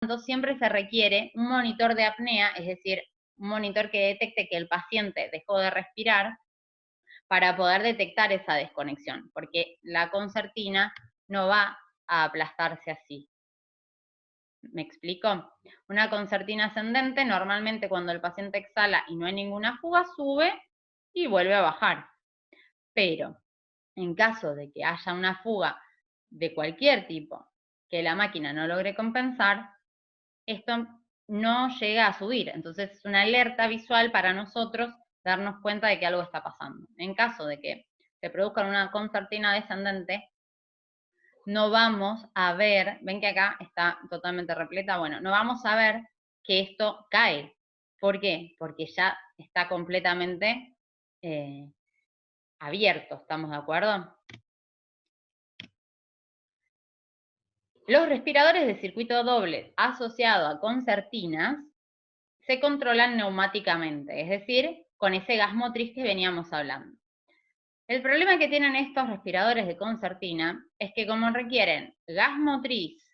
tanto, siempre se requiere un monitor de apnea, es decir, un monitor que detecte que el paciente dejó de respirar para poder detectar esa desconexión, porque la concertina no va a aplastarse así. ¿Me explico? Una concertina ascendente, normalmente cuando el paciente exhala y no hay ninguna fuga, sube y vuelve a bajar. Pero en caso de que haya una fuga de cualquier tipo que la máquina no logre compensar, esto no llega a subir. Entonces es una alerta visual para nosotros darnos cuenta de que algo está pasando. En caso de que se produzca una concertina descendente, no vamos a ver, ven que acá está totalmente repleta, bueno, no vamos a ver que esto cae. ¿Por qué? Porque ya está completamente abierto, ¿estamos de acuerdo? Los respiradores de circuito doble asociado a concertinas se controlan neumáticamente, es decir, con ese gas motriz que veníamos hablando. El problema que tienen estos respiradores de concertina es que como requieren gas motriz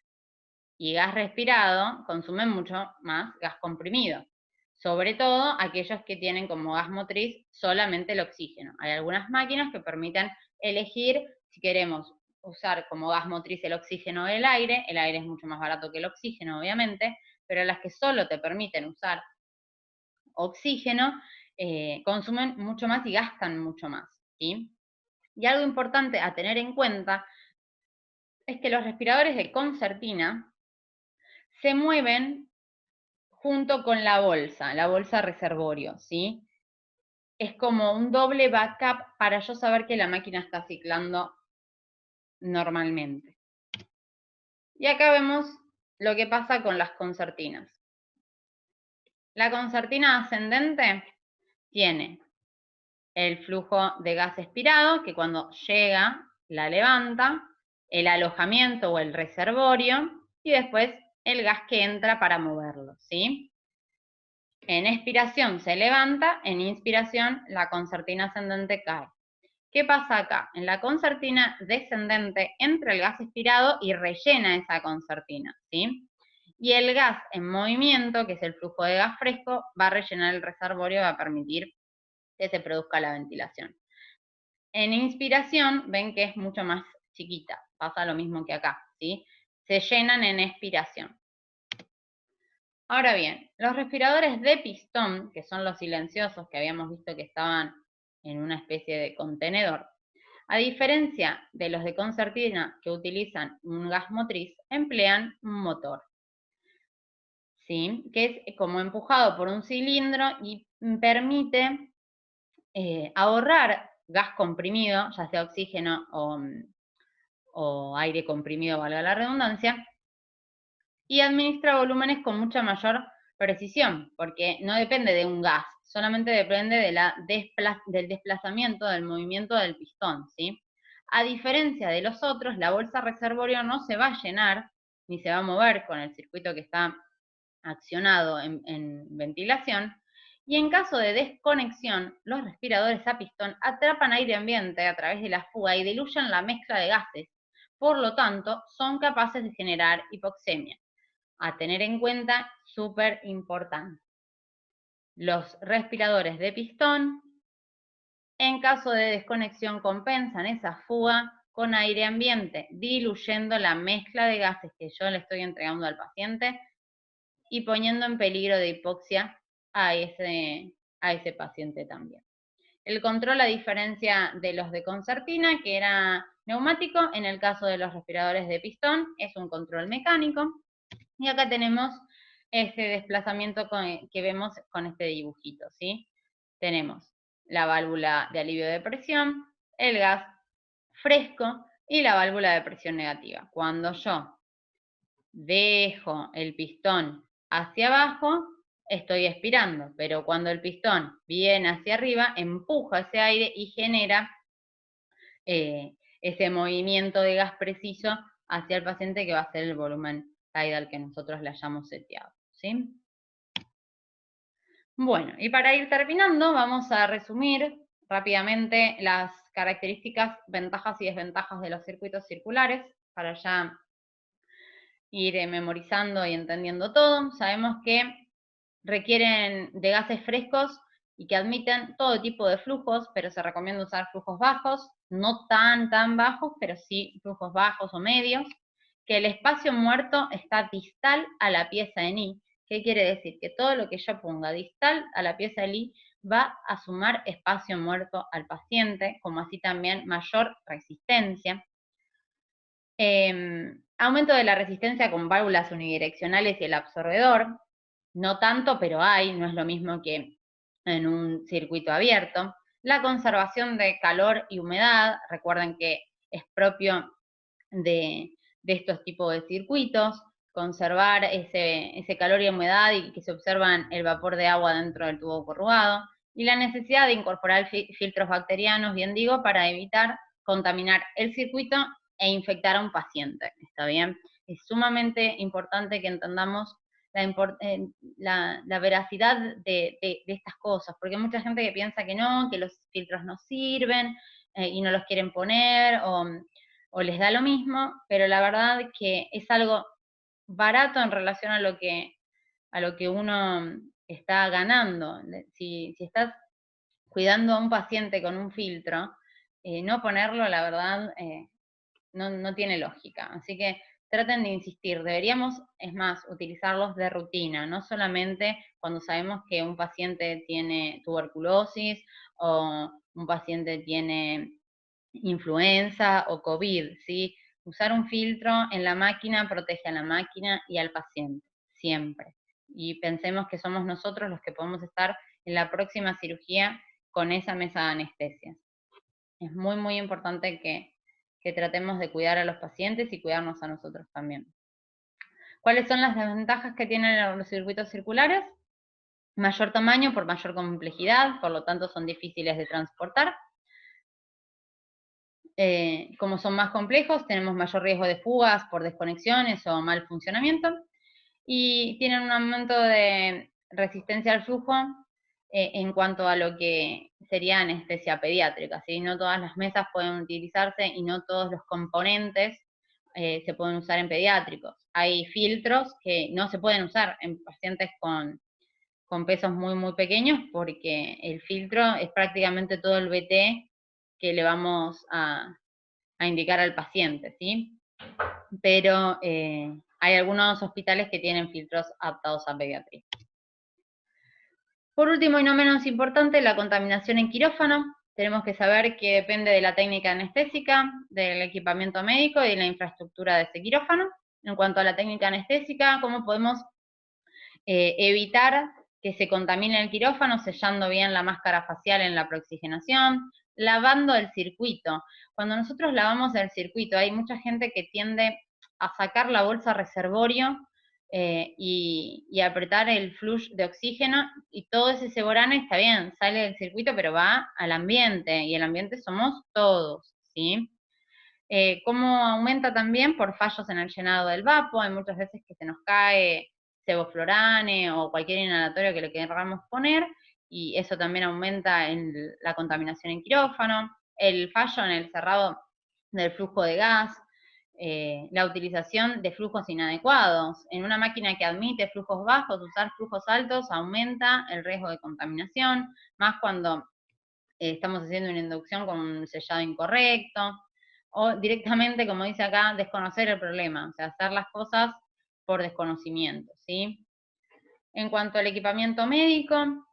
y gas respirado, consumen mucho más gas comprimido. Sobre todo aquellos que tienen como gas motriz solamente el oxígeno. Hay algunas máquinas que permiten elegir si queremos usar como gas motriz el oxígeno o el aire es mucho más barato que el oxígeno, obviamente, pero las que solo te permiten usar oxígeno, consumen mucho más y gastan mucho más, ¿sí? Y algo importante a tener en cuenta es que los respiradores de concertina se mueven junto con la bolsa reservorio, ¿sí? Es como un doble backup para yo saber que la máquina está ciclando normalmente. Y acá vemos lo que pasa con las concertinas. La concertina ascendente tiene el flujo de gas expirado, que cuando llega la levanta, el alojamiento o el reservorio, y después el gas que entra para moverlo, ¿sí? En expiración se levanta, en inspiración la concertina ascendente cae. ¿Qué pasa acá? En la concertina descendente entra el gas expirado y rellena esa concertina, ¿sí? Y el gas en movimiento, que es el flujo de gas fresco, va a rellenar el reservorio y va a permitir que se produzca la ventilación. En inspiración, ven que es mucho más chiquita, pasa lo mismo que acá, ¿sí? Se llenan en expiración. Ahora bien, los respiradores de pistón, que son los silenciosos que habíamos visto que estaban en una especie de contenedor, a diferencia de los de concertina que utilizan un gas motriz, emplean un motor, ¿sí? Que es como empujado por un cilindro y permite ahorrar gas comprimido, ya sea oxígeno o aire comprimido, valga la redundancia, y administra volúmenes con mucha mayor precisión, porque no depende de un gas, solamente depende de del desplazamiento, del movimiento del pistón, ¿sí? A diferencia de los otros, la bolsa reservorio no se va a llenar ni se va a mover con el circuito que está accionado en ventilación, y en caso de desconexión, los respiradores a pistón atrapan aire ambiente a través de la fuga y diluyen la mezcla de gases, por lo tanto, son capaces de generar hipoxemia. A tener en cuenta, súper importante. Los respiradores de pistón, en caso de desconexión, compensan esa fuga con aire ambiente, diluyendo la mezcla de gases que yo le estoy entregando al paciente y poniendo en peligro de hipoxia a ese paciente también. El control, a diferencia de los de concertina, que era neumático, en el caso de los respiradores de pistón, es un control mecánico. Y acá tenemos este desplazamiento que vemos con este dibujito, ¿sí? Tenemos la válvula de alivio de presión, el gas fresco y la válvula de presión negativa. Cuando yo dejo el pistón hacia abajo, estoy expirando, pero cuando el pistón viene hacia arriba, empuja ese aire y genera ese movimiento de gas preciso hacia el paciente, que va a ser el volumen tidal que nosotros le hayamos seteado, ¿sí? Bueno, y para ir terminando, vamos a resumir rápidamente las características, ventajas y desventajas de los circuitos circulares, para ya ir memorizando y entendiendo todo. Sabemos que requieren de gases frescos y que admiten todo tipo de flujos, pero se recomienda usar flujos bajos, no tan bajos, pero sí flujos bajos o medios, que el espacio muerto está distal a la pieza en I. ¿Qué quiere decir? Que todo lo que yo ponga distal a la pieza en I va a sumar espacio muerto al paciente, como así también mayor resistencia. Aumento de la resistencia con válvulas unidireccionales y el absorbedor, no tanto, pero hay, no es lo mismo que en un circuito abierto. La conservación de calor y humedad, recuerden que es propio de estos tipos de circuitos, conservar ese calor y humedad y que se observan el vapor de agua dentro del tubo corrugado, y la necesidad de incorporar filtros bacterianos, bien digo, para evitar contaminar el circuito e infectar a un paciente, ¿está bien? Es sumamente importante que entendamos la veracidad de estas cosas, porque hay mucha gente que piensa que no, que los filtros no sirven y no los quieren poner, o les da lo mismo, pero la verdad es que es algo barato en relación a lo que uno está ganando. Si estás cuidando a un paciente con un filtro, no ponerlo, la verdad, no tiene lógica. Así que traten de insistir. Deberíamos, es más, utilizarlos de rutina, no solamente cuando sabemos que un paciente tiene tuberculosis o un paciente tiene influenza o COVID, ¿sí? Usar un filtro en la máquina protege a la máquina y al paciente, siempre. Y pensemos que somos nosotros los que podemos estar en la próxima cirugía con esa mesa de anestesia. Es muy, muy importante que tratemos de cuidar a los pacientes y cuidarnos a nosotros también. ¿Cuáles son las desventajas que tienen los circuitos circulares? Mayor tamaño por mayor complejidad, por lo tanto son difíciles de transportar. Como son más complejos, tenemos mayor riesgo de fugas por desconexiones o mal funcionamiento, y tienen un aumento de resistencia al flujo en cuanto a lo que sería anestesia pediátrica, ¿sí? No todas las mesas pueden utilizarse y no todos los componentes se pueden usar en pediátricos. Hay filtros que no se pueden usar en pacientes con pesos muy, muy pequeños, porque el filtro es prácticamente todo el BT que le vamos a indicar al paciente, ¿sí? Pero hay algunos hospitales que tienen filtros adaptados a pediatría. Por último y no menos importante, la contaminación en quirófano. Tenemos que saber que depende de la técnica anestésica, del equipamiento médico y de la infraestructura de ese quirófano. En cuanto a la técnica anestésica, ¿cómo podemos evitar que se contamine el quirófano? Sellando bien la máscara facial en la preoxigenación, lavando el circuito. Cuando nosotros lavamos el circuito, hay mucha gente que tiende a sacar la bolsa reservorio y apretar el flush de oxígeno, y todo ese seborane está bien, sale del circuito, pero va al ambiente, y el ambiente somos todos, ¿sí? Cómo aumenta también por fallos en el llenado del vapo. Hay muchas veces que se nos cae sevoflurane o cualquier inhalatorio que le queramos poner, y eso también aumenta en la contaminación en quirófano. El fallo en el cerrado del flujo de gas, la utilización de flujos inadecuados. En una máquina que admite flujos bajos, usar flujos altos aumenta el riesgo de contaminación, más cuando estamos haciendo una inducción con un sellado incorrecto, o directamente, como dice acá, desconocer el problema, o sea, hacer las cosas por desconocimiento, ¿sí? En cuanto al equipamiento médico,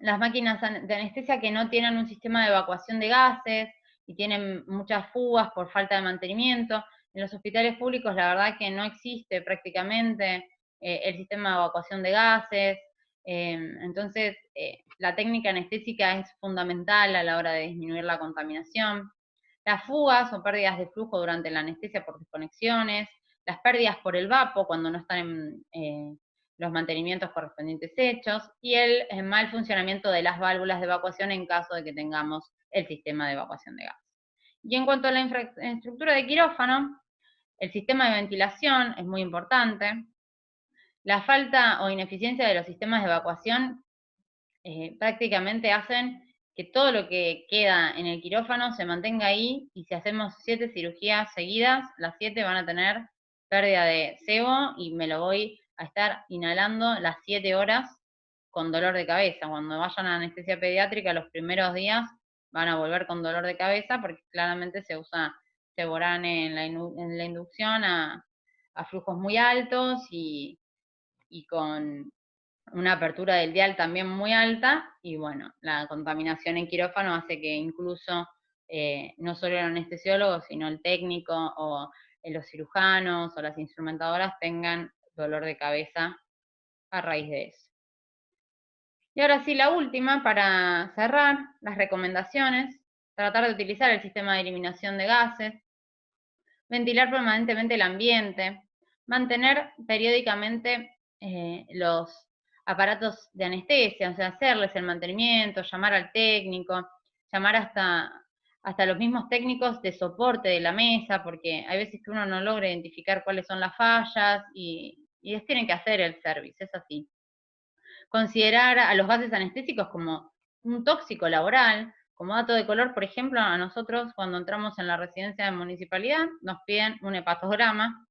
las máquinas de anestesia que no tienen un sistema de evacuación de gases y tienen muchas fugas por falta de mantenimiento. En los hospitales públicos la verdad que no existe prácticamente el sistema de evacuación de gases, entonces la técnica anestésica es fundamental a la hora de disminuir la contaminación. Las fugas o pérdidas de flujo durante la anestesia por desconexiones, las pérdidas por el vapo cuando no están en los mantenimientos correspondientes hechos, y el mal funcionamiento de las válvulas de evacuación en caso de que tengamos el sistema de evacuación de gas. Y en cuanto a la infraestructura de quirófano, el sistema de ventilación es muy importante. La falta o ineficiencia de los sistemas de evacuación prácticamente hacen que todo lo que queda en el quirófano se mantenga ahí, y si hacemos 7 cirugías seguidas, las 7 van a tener pérdida de sebo y me lo voy a estar inhalando las 7 horas con dolor de cabeza. Cuando vayan a anestesia pediátrica los primeros días van a volver con dolor de cabeza porque claramente se usa Ceborane en la inducción a flujos muy altos y con una apertura del dial también muy alta, y bueno, la contaminación en quirófano hace que incluso no solo el anestesiólogo, sino el técnico o los cirujanos o las instrumentadoras tengan dolor de cabeza a raíz de eso. Y ahora sí, la última, para cerrar, las recomendaciones: tratar de utilizar el sistema de eliminación de gases, ventilar permanentemente el ambiente, mantener periódicamente los aparatos de anestesia, o sea, hacerles el mantenimiento, llamar al técnico, llamar hasta los mismos técnicos de soporte de la mesa, porque hay veces que uno no logra identificar cuáles son las fallas y les tienen que hacer el service, es así. Considerar a los gases anestésicos como un tóxico laboral. Como dato de color, por ejemplo, a nosotros cuando entramos en la residencia de municipalidad nos piden un hepatograma.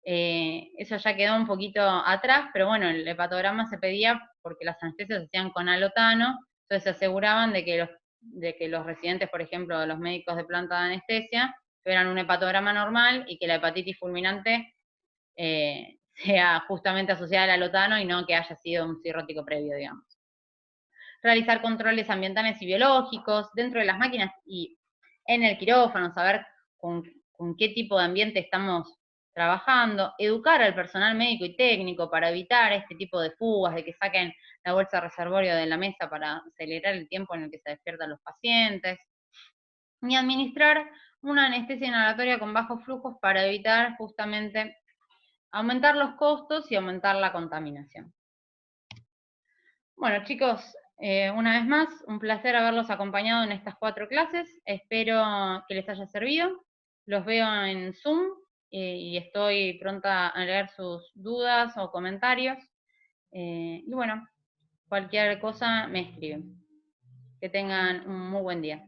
Eso ya quedó un poquito atrás, pero bueno, el hepatograma se pedía porque las anestesias se hacían con alotano, entonces se aseguraban de que los residentes, por ejemplo, los médicos de planta de anestesia, tuvieran un hepatograma normal y que la hepatitis fulminante sea justamente asociada al alotano y no que haya sido un cirrótico previo, digamos. Realizar controles ambientales y biológicos dentro de las máquinas y en el quirófano, saber con qué tipo de ambiente estamos trabajando, educar al personal médico y técnico para evitar este tipo de fugas, de que saquen la bolsa reservorio de la mesa para acelerar el tiempo en el que se despiertan los pacientes, y administrar una anestesia inhalatoria con bajos flujos para evitar justamente aumentar los costos y aumentar la contaminación. Bueno, chicos, una vez más, un placer haberlos acompañado en estas 4 clases. Espero que les haya servido. Los veo en Zoom y estoy pronta a leer sus dudas o comentarios. Y bueno, cualquier cosa me escriben. Que tengan un muy buen día.